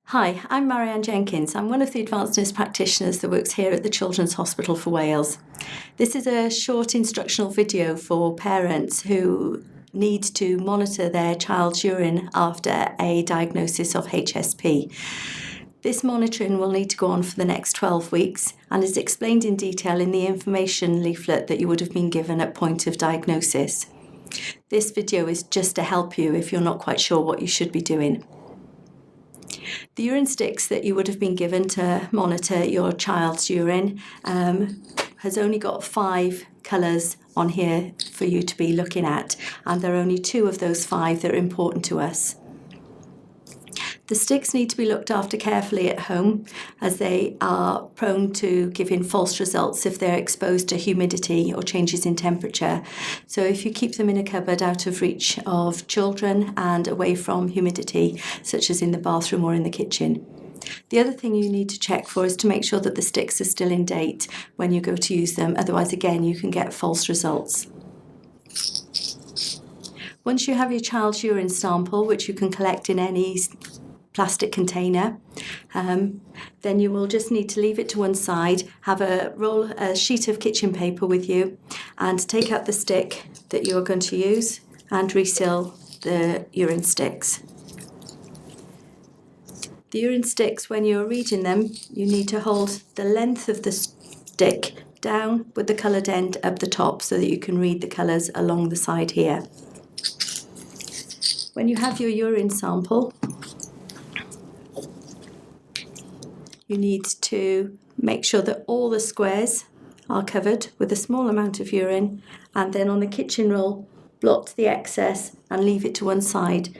Hi, I'm Marianne Jenkins. I'm one of the advanced nurse practitioners that works here at the Children's Hospital for Wales. This is a short instructional video for parents who need to monitor their child's urine after a diagnosis of HSP. This monitoring will need to go on for the next 12 weeks and is explained in detail in the information leaflet that you would have been given at point of diagnosis. This video is just to help you if you're not quite sure what you should be doing. The urine sticks that you would have been given to monitor your child's urine has only got 5 colours on here for you to be looking at, and there are only 2 of those 5 that are important to us. The sticks need to be looked after carefully at home, as they are prone to giving false results if they're exposed to humidity or changes in temperature. So if you keep them in a cupboard out of reach of children and away from humidity, such as in the bathroom or in the kitchen. The other thing you need to check for is to make sure that the sticks are still in date when you go to use them, otherwise again you can get false results. Once you have your child's urine sample, which you can collect in any plastic container, then you will just need to leave it to one side, have a sheet of kitchen paper with you, and take out the stick that you're going to use and reseal the urine sticks. The urine sticks, when you're reading them, you need to hold the length of the stick down with the coloured end up the top so that you can read the colours along the side here. When you have your urine sample, you need to make sure that all the squares are covered with a small amount of urine, and then on the kitchen roll, blot the excess and leave it to one side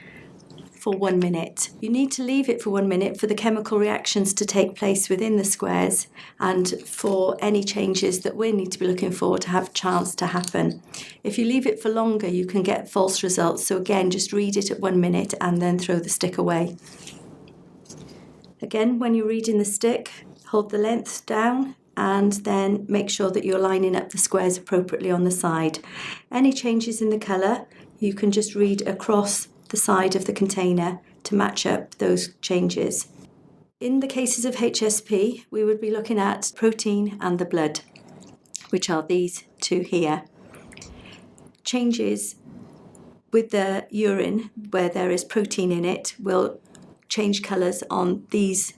for 1 minute. You need to leave it for 1 minute for the chemical reactions to take place within the squares and for any changes that we need to be looking for to have a chance to happen. If you leave it for longer, you can get false results. So again, just read it at 1 minute and then throw the stick away. Again, when you're reading the stick, hold the length down and then make sure that you're lining up the squares appropriately on the side. Any changes in the colour, you can just read across the side of the container to match up those changes. In the cases of HSP, we would be looking at protein and the blood, which are these 2 here. Changes with the urine, where there is protein in it, will change colours on these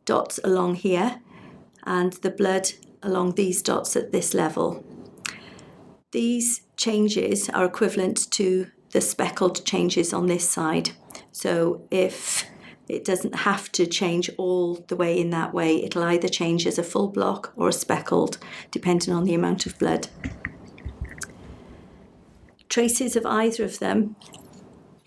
dots along here and the blood along these dots at this level. These changes are equivalent to the speckled changes on this side. So if it doesn't have to change all the way in that way, it'll either change as a full block or a speckled, depending on the amount of blood. Traces of either of them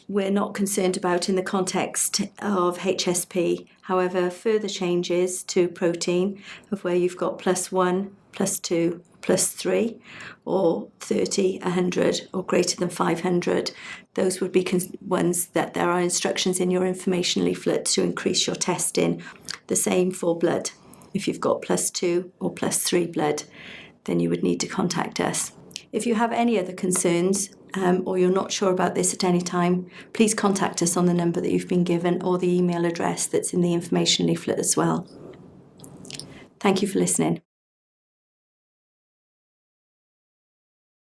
we're not concerned about in the context of HSP. However, further changes to protein of where you've got +1, +2, +3, or 30, 100, or greater than 500, those would be ones that there are instructions in your information leaflet to increase your testing. The same for blood. If you've got +2 or +3 blood, then you would need to contact us. If you have any other concerns or you're not sure about this at any time, please contact us on the number that you've been given or the email address that's in the information leaflet as well. Thank you for listening.